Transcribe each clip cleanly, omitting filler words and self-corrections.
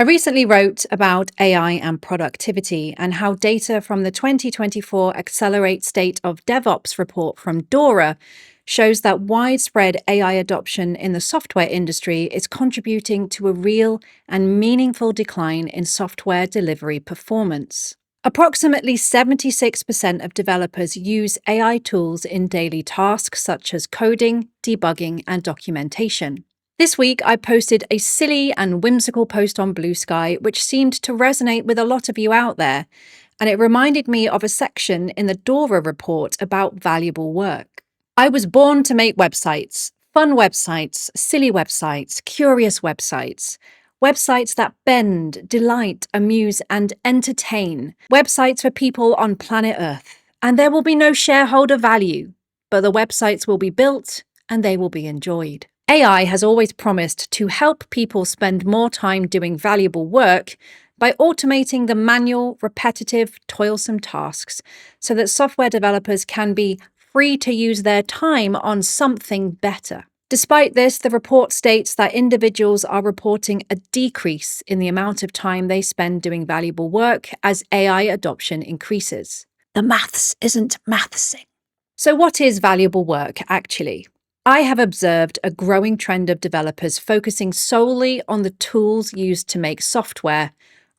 I recently wrote about AI and productivity and how data from the 2024 Accelerate State of DevOps report from DORA shows that widespread AI adoption in the software industry is contributing to a real and meaningful decline in software delivery performance. Approximately 76% of developers use AI tools in daily tasks such as coding, debugging, and documentation. This week, I posted a silly and whimsical post on Blueksy, which seemed to resonate with a lot of you out there, and it reminded me of a section in the DORA report about valuable work. I was born to make websites, fun websites, silly websites, curious websites, websites that bend, delight, amuse, and entertain, websites for people on planet Earth. And there will be no shareholder value, but the websites will be built and they will be enjoyed. AI has always promised to help people spend more time doing valuable work by automating the manual, repetitive, toilsome tasks so that software developers can be free to use their time on something better. Despite this, the report states that individuals are reporting a decrease in the amount of time they spend doing valuable work as AI adoption increases. The maths isn't mathsing. So what is valuable work actually? I have observed a growing trend of developers focusing solely on the tools used to make software,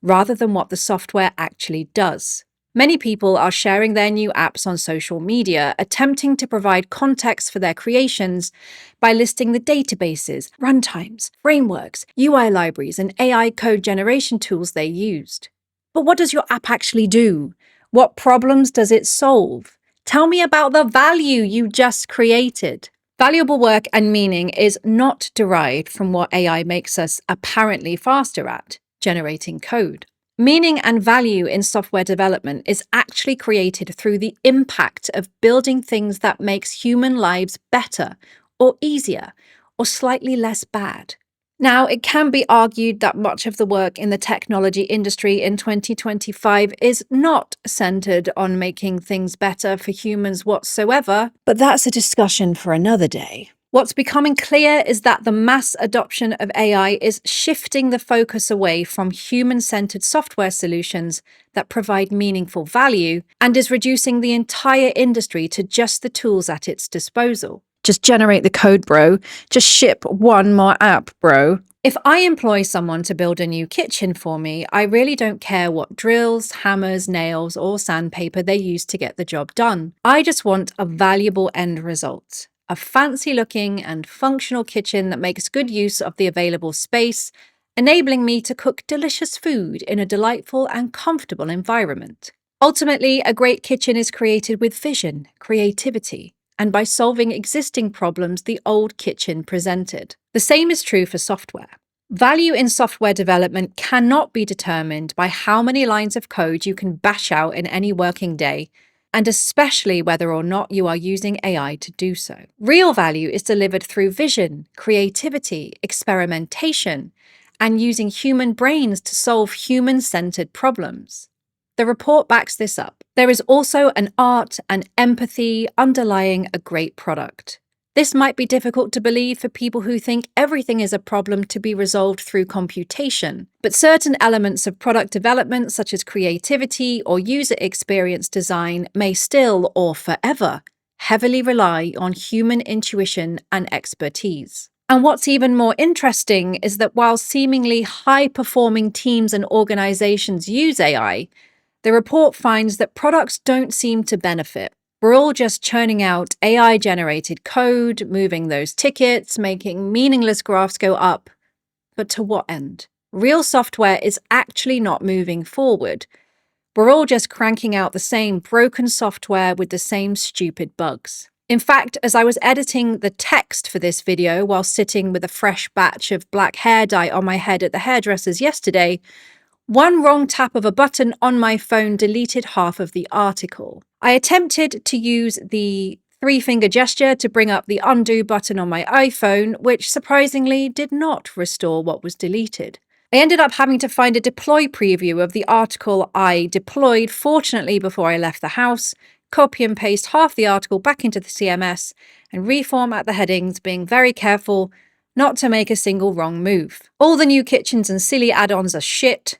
rather than what the software actually does. Many people are sharing their new apps on social media, attempting to provide context for their creations by listing the databases, runtimes, frameworks, UI libraries, and AI code generation tools they used. But what does your app actually do? What problems does it solve? Tell me about the value you just created. Valuable work and meaning is not derived from what AI makes us apparently faster at, generating code. Meaning and value in software development is actually created through the impact of building things that makes human lives better, or easier, or slightly less bad. Now, it can be argued that much of the work in the technology industry in 2025 is not centered on making things better for humans whatsoever, but that's a discussion for another day. What's becoming clear is that the mass adoption of AI is shifting the focus away from human-centered software solutions that provide meaningful value and is reducing the entire industry to just the tools at its disposal. Just generate the code, bro. Just ship one more app, bro. If I employ someone to build a new kitchen for me, I really don't care what drills, hammers, nails, or sandpaper they use to get the job done. I just want a valuable end result. A fancy-looking and functional kitchen that makes good use of the available space, enabling me to cook delicious food in a delightful and comfortable environment. Ultimately, a great kitchen is created with vision, creativity, and by solving existing problems the old kitchen presented. The same is true for software. Value in software development cannot be determined by how many lines of code you can bash out in any working day, and especially whether or not you are using AI to do so. Real value is delivered through vision, creativity, experimentation, and using human brains to solve human-centered problems. The report backs this up. There is also an art and empathy underlying a great product. This might be difficult to believe for people who think everything is a problem to be resolved through computation, but certain elements of product development, such as creativity or user experience design, may still, or forever, heavily rely on human intuition and expertise. And what's even more interesting is that while seemingly high-performing teams and organizations use AI, the report finds that products don't seem to benefit. We're all just churning out AI-generated code, moving those tickets, making meaningless graphs go up. But to what end? Real software is actually not moving forward. We're all just cranking out the same broken software with the same stupid bugs. In fact, as I was editing the text for this video while sitting with a fresh batch of black hair dye on my head at the hairdresser's yesterday, one wrong tap of a button on my phone deleted half of the article. I attempted to use the three-finger gesture to bring up the undo button on my iPhone, which surprisingly did not restore what was deleted. I ended up having to find a deploy preview of the article I deployed, fortunately before I left the house, copy and paste half the article back into the CMS, and reformat the headings, being very careful not to make a single wrong move. All the new kitchens and silly add-ons are shit.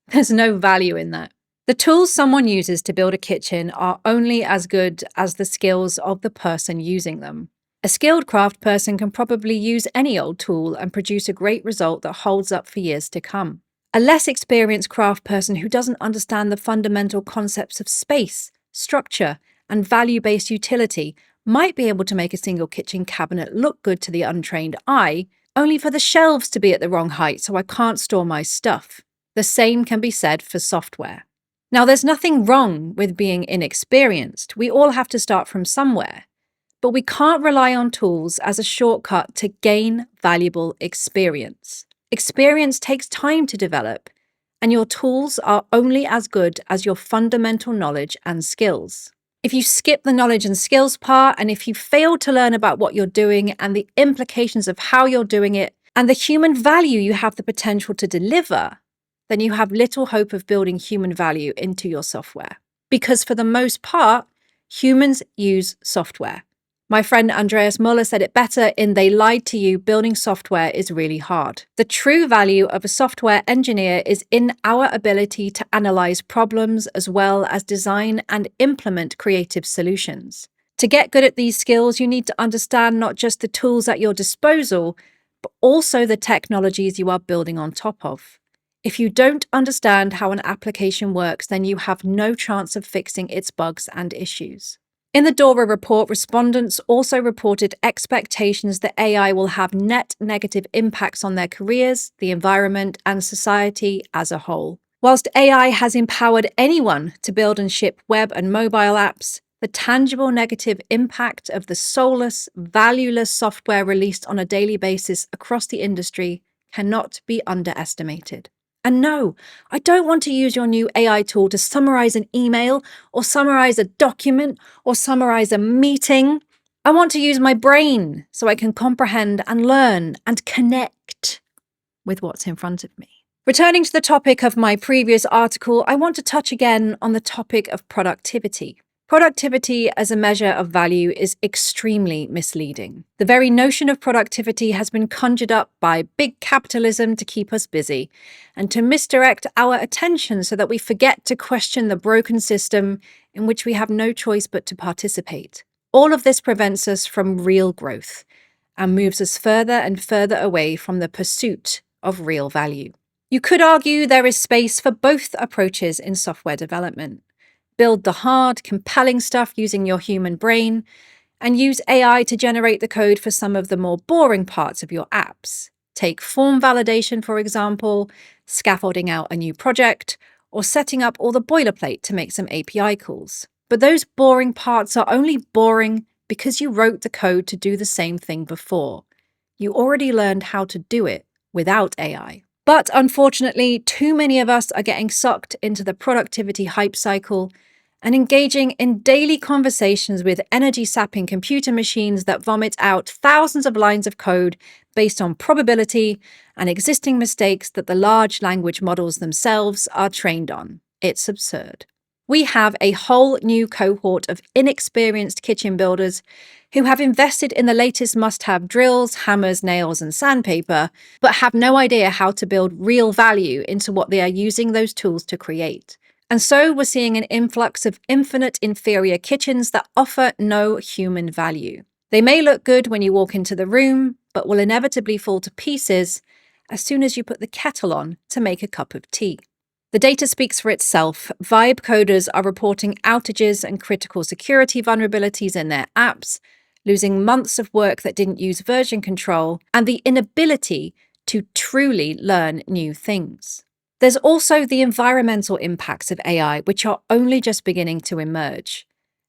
There's no value in that. The tools someone uses to build a kitchen are only as good as the skills of the person using them. A skilled craft person can probably use any old tool and produce a great result that holds up for years to come. A less experienced craft person who doesn't understand the fundamental concepts of space, structure, and value-based utility might be able to make a single kitchen cabinet look good to the untrained eye, only for the shelves to be at the wrong height so I can't store my stuff. The same can be said for software. Now, there's nothing wrong with being inexperienced. We all have to start from somewhere. But we can't rely on tools as a shortcut to gain valuable experience. Experience takes time to develop, and your tools are only as good as your fundamental knowledge and skills. If you skip the knowledge and skills part, and if you fail to learn about what you're doing and the implications of how you're doing it, and the human value you have the potential to deliver, then you have little hope of building human value into your software. Because for the most part, humans use software. My friend Andreas Muller said it better in They Lied to You, building software is really hard. The true value of a software engineer is in our ability to analyze problems as well as design and implement creative solutions. To get good at these skills, you need to understand not just the tools at your disposal, but also the technologies you are building on top of. If you don't understand how an application works, then you have no chance of fixing its bugs and issues. In the DORA report, respondents also reported expectations that AI will have net negative impacts on their careers, the environment, and society as a whole. Whilst AI has empowered anyone to build and ship web and mobile apps, the tangible negative impact of the soulless, valueless software released on a daily basis across the industry cannot be underestimated. And no, I don't want to use your new AI tool to summarize an email or summarize a document or summarize a meeting. I want to use my brain so I can comprehend and learn and connect with what's in front of me. Returning to the topic of my previous article, I want to touch again on the topic of productivity. Productivity as a measure of value is extremely misleading. The very notion of productivity has been conjured up by big capitalism to keep us busy and to misdirect our attention so that we forget to question the broken system in which we have no choice but to participate. All of this prevents us from real growth and moves us further and further away from the pursuit of real value. You could argue there is space for both approaches in software development. Build the hard, compelling stuff using your human brain, and use AI to generate the code for some of the more boring parts of your apps. Take form validation, for example, scaffolding out a new project, or setting up all the boilerplate to make some API calls. But those boring parts are only boring because you wrote the code to do the same thing before. You already learned how to do it without AI. But unfortunately, too many of us are getting sucked into the productivity hype cycle and engaging in daily conversations with energy-sapping computer machines that vomit out thousands of lines of code based on probability and existing mistakes that the large language models themselves are trained on. It's absurd. We have a whole new cohort of inexperienced kitchen builders who have invested in the latest must-have drills, hammers, nails, and sandpaper, but have no idea how to build real value into what they are using those tools to create. And so we're seeing an influx of infinite inferior kitchens that offer no human value. They may look good when you walk into the room, but will inevitably fall to pieces as soon as you put the kettle on to make a cup of tea. The data speaks for itself. Vibe coders are reporting outages and critical security vulnerabilities in their apps, losing months of work that didn't use version control, and the inability to truly learn new things. There's also the environmental impacts of AI, which are only just beginning to emerge.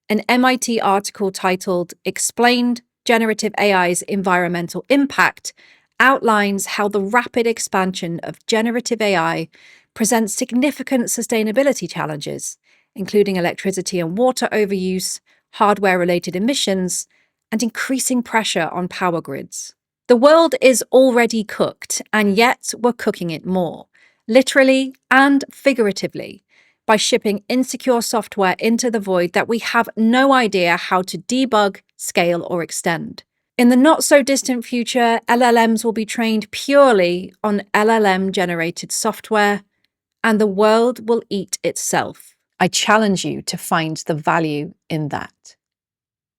An MIT article titled "Explained Generative AI's Environmental Impact" outlines how the rapid expansion of generative AI presents significant sustainability challenges, including electricity and water overuse, hardware-related emissions, and increasing pressure on power grids. The world is already cooked, and yet we're cooking it more, literally and figuratively, by shipping insecure software into the void that we have no idea how to debug, scale, or extend. In the not-so-distant future, LLMs will be trained purely on LLM-generated software, and the world will eat itself. I challenge you to find the value in that.